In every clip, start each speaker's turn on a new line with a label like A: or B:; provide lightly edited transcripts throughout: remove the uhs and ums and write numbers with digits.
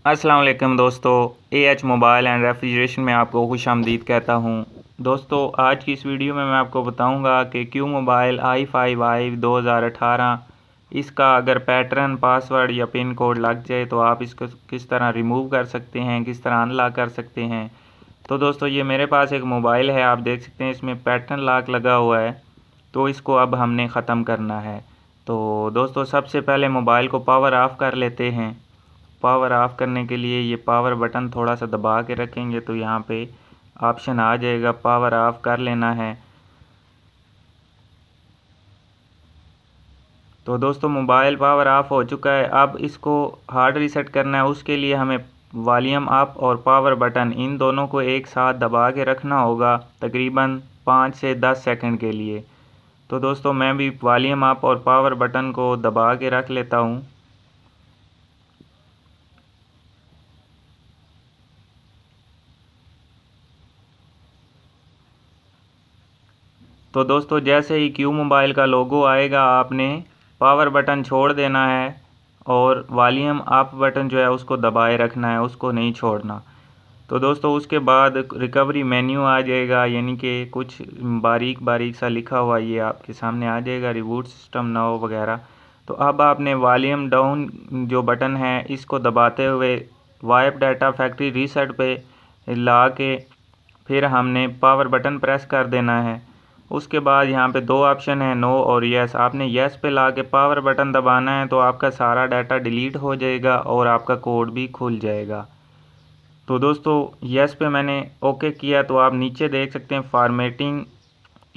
A: अस्सलाम वालेकुम दोस्तों, एएच मोबाइल एंड रेफ्रिजरेशन में आपको खुशामदीद कहता हूँ। दोस्तों, आज की इस वीडियो में मैं आपको बताऊँगा कि क्यू मोबाइल i5i 2018 इसका अगर पैटर्न, पासवर्ड या पिन कोड लग जाए तो आप इसको किस तरह रिमूव कर सकते हैं, किस तरह अनलॉक कर सकते हैं। तो दोस्तों, ये मेरे पास एक मोबाइल है, आप देख सकते हैं इसमें पैटर्न लॉक लगा हुआ है। तो इसको अब हमने ख़त्म करना है। तो दोस्तों, सबसे पहले मोबाइल को पावर ऑफ़ कर लेते हैं। पावर ऑफ़ करने के लिए ये पावर बटन थोड़ा सा दबा के रखेंगे तो यहाँ पे ऑप्शन आ जाएगा, पावर ऑफ़ कर लेना है। तो दोस्तों, मोबाइल पावर ऑफ़ हो चुका है। अब इसको हार्ड रीसेट करना है। उसके लिए हमें वॉल्यूम अप और पावर बटन इन दोनों को एक साथ दबा के रखना होगा, तकरीबन 5 से 10 सेकंड के लिए। तो दोस्तों, मैं भी वॉल्यूम अप और पावर बटन को दबा के रख लेता हूँ। तो दोस्तों, जैसे ही क्यू मोबाइल का लोगो आएगा आपने पावर बटन छोड़ देना है और वॉल्यूम अप बटन जो है उसको दबाए रखना है, उसको नहीं छोड़ना। तो दोस्तों, उसके बाद रिकवरी मेन्यू आ जाएगा, यानी कि कुछ बारीक बारीक सा लिखा हुआ ये आपके सामने आ जाएगा, रिबूट सिस्टम नाउ वगैरह। तो अब आपने वॉल्यूम डाउन जो बटन है इसको दबाते हुए वाइप डाटा फैक्ट्री रीसेट पे ला के फिर हमने पावर बटन प्रेस कर देना है। उसके बाद यहाँ पे दो ऑप्शन है, नो और यस। आपने यस पे ला के पावर बटन दबाना है तो आपका सारा डाटा डिलीट हो जाएगा और आपका कोड भी खुल जाएगा। तो दोस्तों, यस पे मैंने ओके किया तो आप नीचे देख सकते हैं फॉर्मेटिंग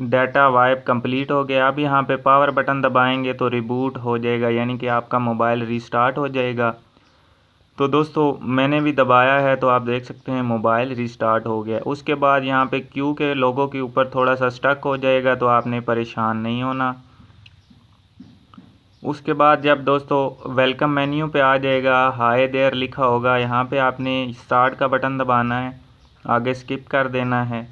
A: डाटा वाइप कंप्लीट हो गया। अब यहाँ पे पावर बटन दबाएंगे तो रिबूट हो जाएगा, यानी कि आपका मोबाइल रीस्टार्ट हो जाएगा। तो दोस्तों, मैंने भी दबाया है तो आप देख सकते हैं मोबाइल रीस्टार्ट हो गया। उसके बाद यहाँ पे क्यू के लोगों के ऊपर थोड़ा सा स्टक हो जाएगा तो आपने परेशान नहीं होना। उसके बाद जब दोस्तों वेलकम मेन्यू पे आ जाएगा, हाय देयर लिखा होगा, यहाँ पे आपने स्टार्ट का बटन दबाना है, आगे स्किप कर देना है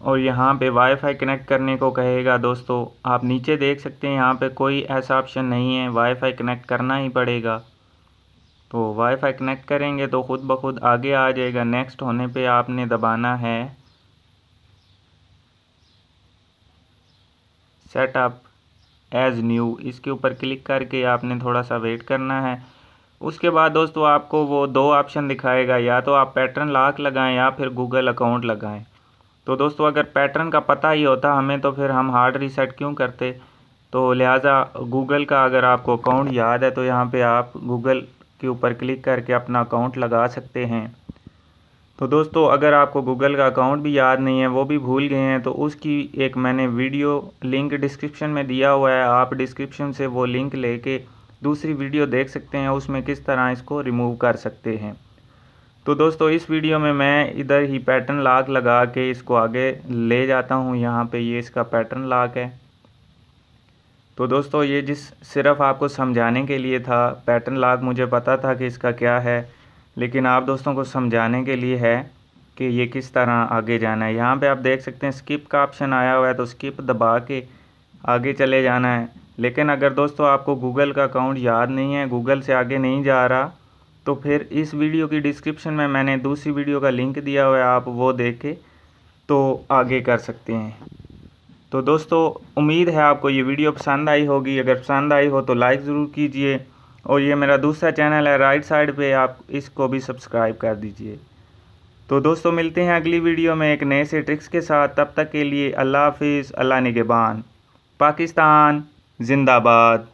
A: और यहाँ पे वाईफाई कनेक्ट करने को कहेगा। दोस्तों, आप नीचे देख सकते हैं यहाँ पे कोई ऐसा ऑप्शन नहीं है, वाईफाई कनेक्ट करना ही पड़ेगा। तो वाईफाई कनेक्ट करेंगे तो ख़ुद ब खुद आगे आ जाएगा। नेक्स्ट होने पे आपने दबाना है सेटअप एज़ न्यू, इसके ऊपर क्लिक करके आपने थोड़ा सा वेट करना है। उसके बाद दोस्तों आपको वो दो ऑप्शन दिखाएगा, या तो आप पैटर्न लॉक लगाएं या फिर गूगल अकाउंट लगाएं। तो दोस्तों, अगर पैटर्न का पता ही होता हमें तो फिर हम हार्ड रीसेट क्यों करते। तो लिहाजा गूगल का अगर आपको अकाउंट याद है तो यहाँ पे आप गूगल के ऊपर क्लिक करके अपना अकाउंट लगा सकते हैं। तो दोस्तों, अगर आपको गूगल का अकाउंट भी याद नहीं है, वो भी भूल गए हैं, तो उसकी एक मैंने वीडियो लिंक डिस्क्रिप्शन में दिया हुआ है, आप डिस्क्रिप्शन से वो लिंक लेके दूसरी वीडियो देख सकते हैं, उसमें किस तरह इसको रिमूव कर सकते हैं। तो दोस्तों, इस वीडियो में मैं इधर ही पैटर्न लॉक लगा के इसको आगे ले जाता हूँ। यहाँ पे ये इसका पैटर्न लॉक है। तो दोस्तों, ये सिर्फ़ आपको समझाने के लिए था। पैटर्न लॉक मुझे पता था कि इसका क्या है, लेकिन आप दोस्तों को समझाने के लिए है कि ये किस तरह आगे जाना है। यहाँ पे आप देख सकते हैं स्किप का ऑप्शन आया हुआ है, तो स्किप दबा के आगे चले जाना है। लेकिन अगर दोस्तों आपको गूगल का अकाउंट याद नहीं है, गूगल से आगे नहीं जा रहा, तो फिर इस वीडियो की डिस्क्रिप्शन में मैंने दूसरी वीडियो का लिंक दिया हुआ है, आप वो देख के तो आगे कर सकते हैं। तो दोस्तों, उम्मीद है आपको ये वीडियो पसंद आई होगी। अगर पसंद आई हो तो लाइक ज़रूर कीजिए और ये मेरा दूसरा चैनल है राइट साइड पे, आप इसको भी सब्सक्राइब कर दीजिए। तो दोस्तों, मिलते हैं अगली वीडियो में एक नए से ट्रिक्स के साथ। तब तक के लिए अल्लाह हाफिज़, अल्लाह निगहबान। पाकिस्तान जिंदाबाद।